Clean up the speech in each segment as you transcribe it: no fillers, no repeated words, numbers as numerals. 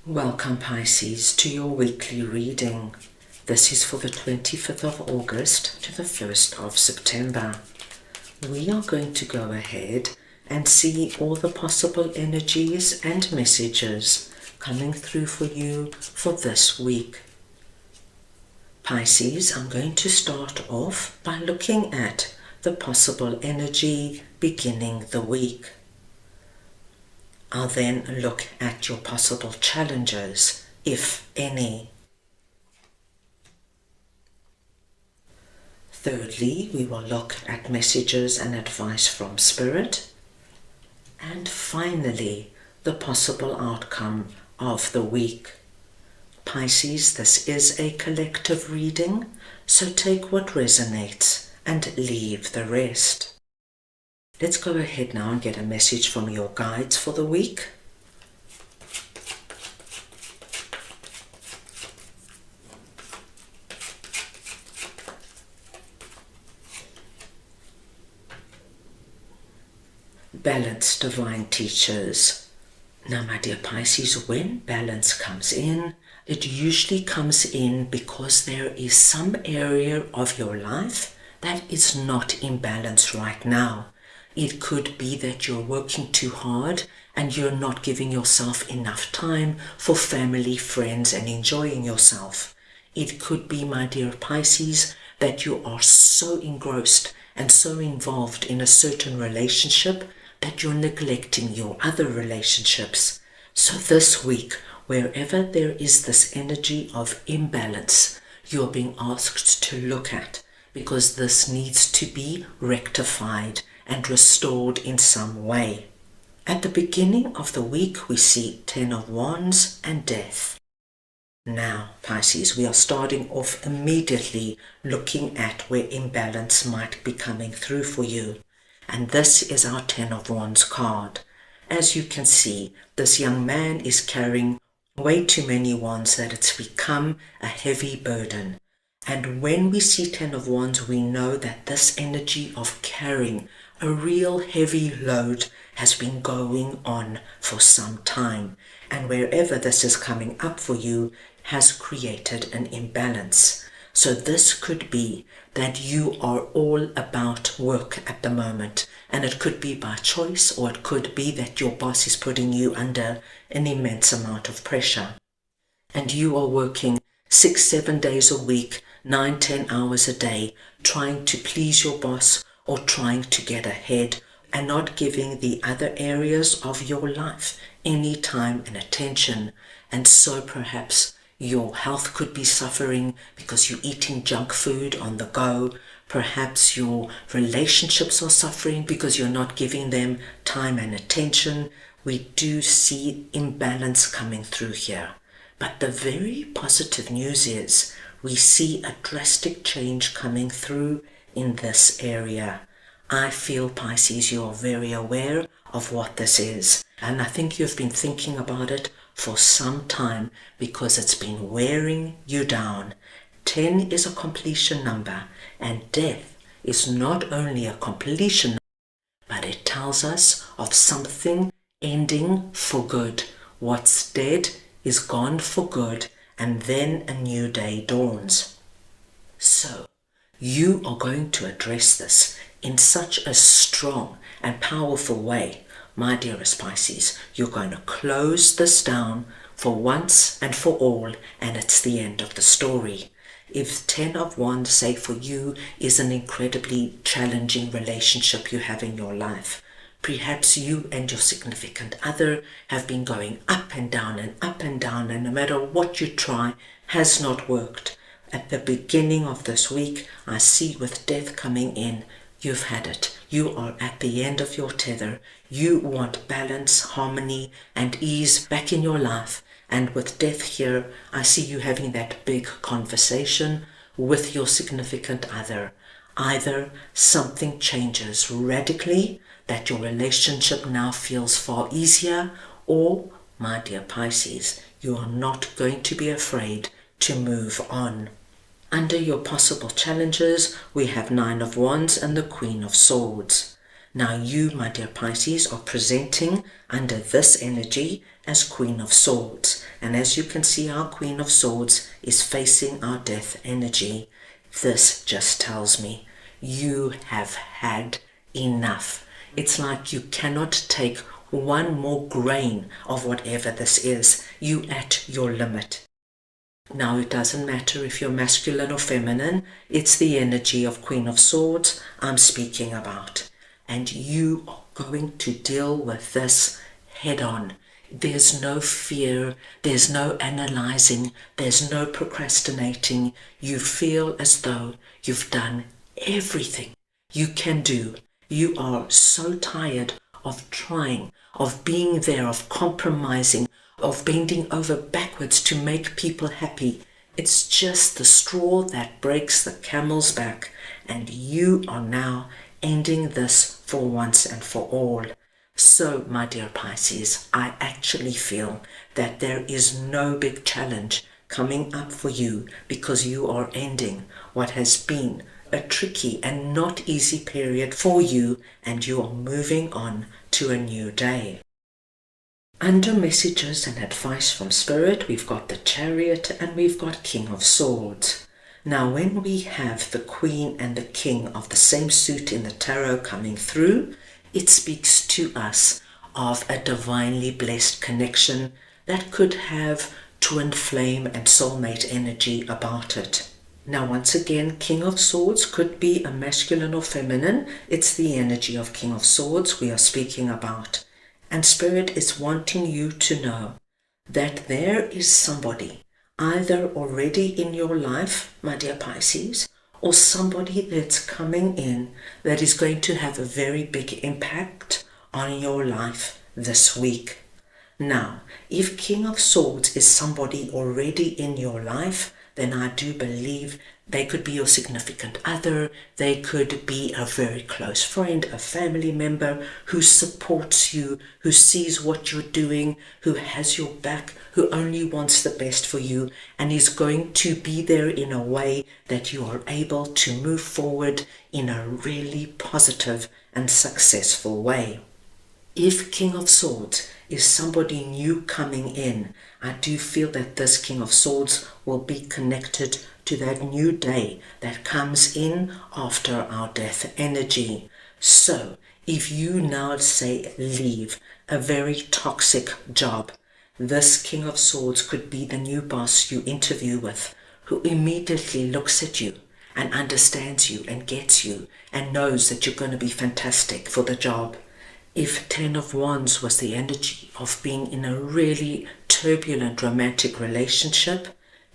Welcome Pisces to your weekly reading. This is for the 25th of August to the 1st of September. We are going to go ahead and see all the possible energies and messages coming through for you for this week. Pisces, I'm going to start off by looking at the possible energy beginning the week. I'll then look at your possible challenges, if any. Thirdly, we will look at messages and advice from Spirit. And finally, the possible outcome of the week. Pisces, this is a collective reading, so take what resonates and leave the rest. Let's go ahead now and get a message from your guides for the week. Balance, divine teachers. Now, my dear Pisces, when balance comes in, it usually comes in because there is some area of your life that is not in balance right now. It could be that you're working too hard and you're not giving yourself enough time for family, friends, and enjoying yourself. It could be, my dear Pisces, that you are so engrossed and so involved in a certain relationship that you're neglecting your other relationships. So this week, wherever there is this energy of imbalance, you're being asked to look at, because this needs to be rectified and restored in some way. At the beginning of the week, we see 10 of Wands and Death. Now, Pisces, we are starting off immediately looking at where imbalance might be coming through for you. And this is our 10 of Wands card. As you can see, this young man is carrying way too many wands that it's become a heavy burden. And when we see 10 of Wands, we know that this energy of carrying a real heavy load has been going on for some time. And wherever this is coming up for you has created an imbalance. So this could be that you are all about work at the moment. And it could be by choice, or it could be that your boss is putting you under an immense amount of pressure. And you are working 6-7 days a week, 9-10 hours a day, trying to please your boss or trying to get ahead and not giving the other areas of your life any time and attention. And so perhaps your health could be suffering because you're eating junk food on the go. Perhaps your relationships are suffering because you're not giving them time and attention. We do see imbalance coming through here. But the very positive news is we see a drastic change coming through in this area. I feel, Pisces, you are very aware of what this is. And I think you've been thinking about it for some time because it's been wearing you down. 10 is a completion number, and death is not only a completion number, but it tells us of something ending for good. What's dead is gone for good, and then a new day dawns. So, you are going to address this in such a strong and powerful way. My dearest Pisces, you're going to close this down for once and for all, and it's the end of the story. If 10 of Wands, say for you, is an incredibly challenging relationship you have in your life, perhaps you and your significant other have been going up and down, and no matter what you try, has not worked. At the beginning of this week, I see with death coming in, you've had it. You are at the end of your tether. You want balance, harmony, and ease back in your life. And with death here, I see you having that big conversation with your significant other. Either something changes radically, that your relationship now feels far easier, or, my dear Pisces, you are not going to be afraid to move on. Under your possible challenges, we have 9 of Wands and the Queen of Swords. Now you, my dear Pisces, are presenting under this energy as Queen of Swords. And as you can see, our Queen of Swords is facing our death energy. This just tells me you have had enough. It's like you cannot take one more grain of whatever this is. You at your limit. Now it doesn't matter if you're masculine or feminine, it's the energy of Queen of Swords I'm speaking about. And you are going to deal with this head on. There's no fear, there's no analyzing, there's no procrastinating. You feel as though you've done everything you can do. You are so tired of trying, of being there, of compromising, of bending over backwards to make people happy. It's just the straw that breaks the camel's back, and you are now ending this for once and for all. So, my dear Pisces, I actually feel that there is no big challenge coming up for you, because you are ending what has been a tricky and not easy period for you, and you are moving on to a new day. Under messages and advice from Spirit, we've got the Chariot and we've got King of Swords. Now, when we have the Queen and the King of the same suit in the tarot coming through, it speaks to us of a divinely blessed connection that could have twin flame and soulmate energy about it. Now, once again, King of Swords could be a masculine or feminine. It's the energy of King of Swords we are speaking about. And Spirit is wanting you to know that there is somebody either already in your life, my dear Pisces, or somebody that's coming in that is going to have a very big impact on your life this week. Now, if King of Swords is somebody already in your life, then I do believe they could be your significant other, they could be a very close friend, a family member who supports you, who sees what you're doing, who has your back, who only wants the best for you, and is going to be there in a way that you are able to move forward in a really positive and successful way. If King of Swords is somebody new coming in, I do feel that this King of Swords will be connected to that new day that comes in after our death energy. So, if you now say leave a very toxic job, this King of Swords could be the new boss you interview with, who immediately looks at you and understands you and gets you and knows that you're going to be fantastic for the job. If 10 of Wands was the energy of being in a really turbulent romantic relationship,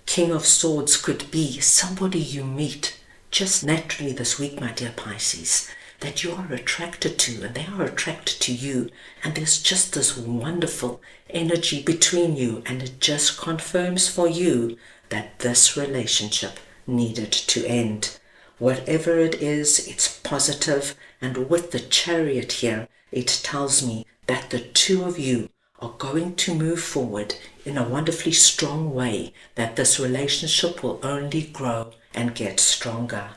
King of Swords could be somebody you meet just naturally this week, my dear Pisces, that you are attracted to and they are attracted to you, and there's just this wonderful energy between you, and it just confirms for you that this relationship needed to end. Whatever it is, it's positive, and with the Chariot here, it tells me that the two of you are going to move forward in a wonderfully strong way, that this relationship will only grow and get stronger.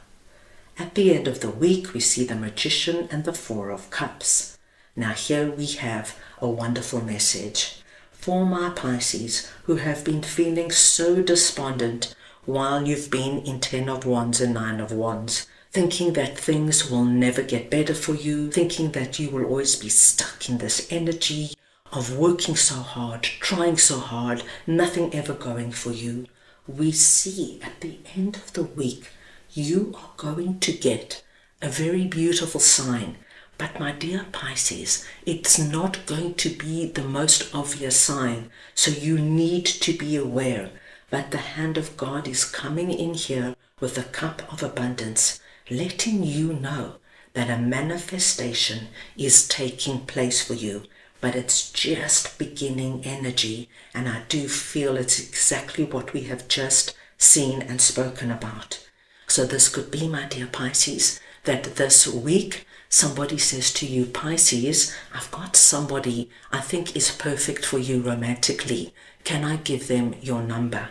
At the end of the week, we see the Magician and the Four of Cups. Now here we have a wonderful message for my Pisces who have been feeling so despondent while you've been in 10 of Wands and 9 of Wands, thinking that things will never get better for you, thinking that you will always be stuck in this energy of working so hard, trying so hard, nothing ever going for you. We see at the end of the week, you are going to get a very beautiful sign. But my dear Pisces, it's not going to be the most obvious sign, so you need to be aware. But the hand of God is coming in here with a cup of abundance, letting you know that a manifestation is taking place for you, but it's just beginning energy, and I do feel it's exactly what we have just seen and spoken about. So this could be, my dear Pisces, that this week somebody says to you, Pisces, I've got somebody I think is perfect for you romantically. Can I give them your number?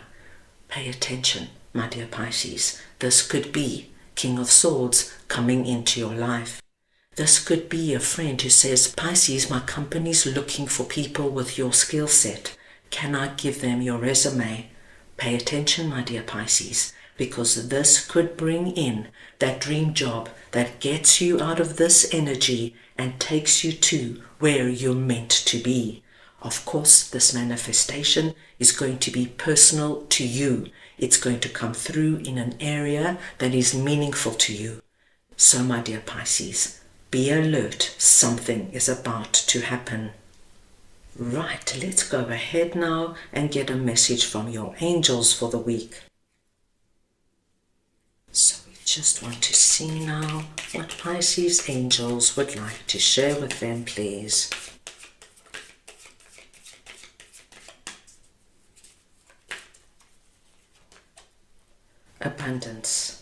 Pay attention, my dear Pisces. This could be King of Swords coming into your life. This could be a friend who says, Pisces, my company's looking for people with your skill set. Can I give them your resume? Pay attention, my dear Pisces, because this could bring in that dream job that gets you out of this energy and takes you to where you're meant to be. Of course, this manifestation is going to be personal to you. It's going to come through in an area that is meaningful to you. So, my dear Pisces, be alert. Something is about to happen. Right, let's go ahead now and get a message from your angels for the week. So we just want to see now what Pisces angels would like to share with them, please. Abundance.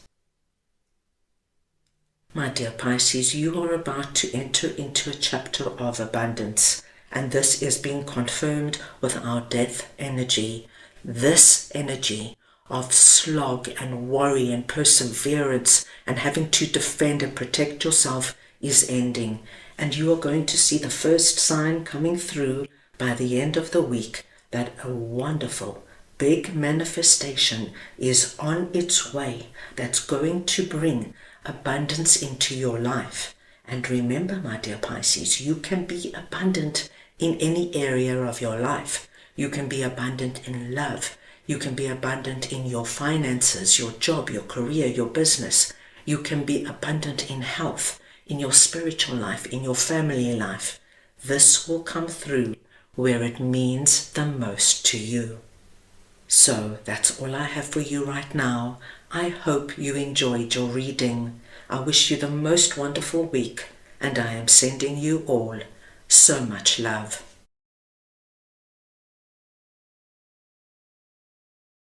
My dear Pisces, you are about to enter into a chapter of abundance, and this is being confirmed with our death energy. This energy of slog and worry and perseverance and having to defend and protect yourself is ending, and you are going to see the first sign coming through by the end of the week that a wonderful big manifestation is on its way that's going to bring abundance into your life. And remember, my dear Pisces, you can be abundant in any area of your life. You can be abundant in love. You can be abundant in your finances, your job, your career, your business. You can be abundant in health, in your spiritual life, in your family life. This will come through where it means the most to you. So that's all I have for you right now. I hope you enjoyed your reading. I wish you the most wonderful week, and I am sending you all so much love.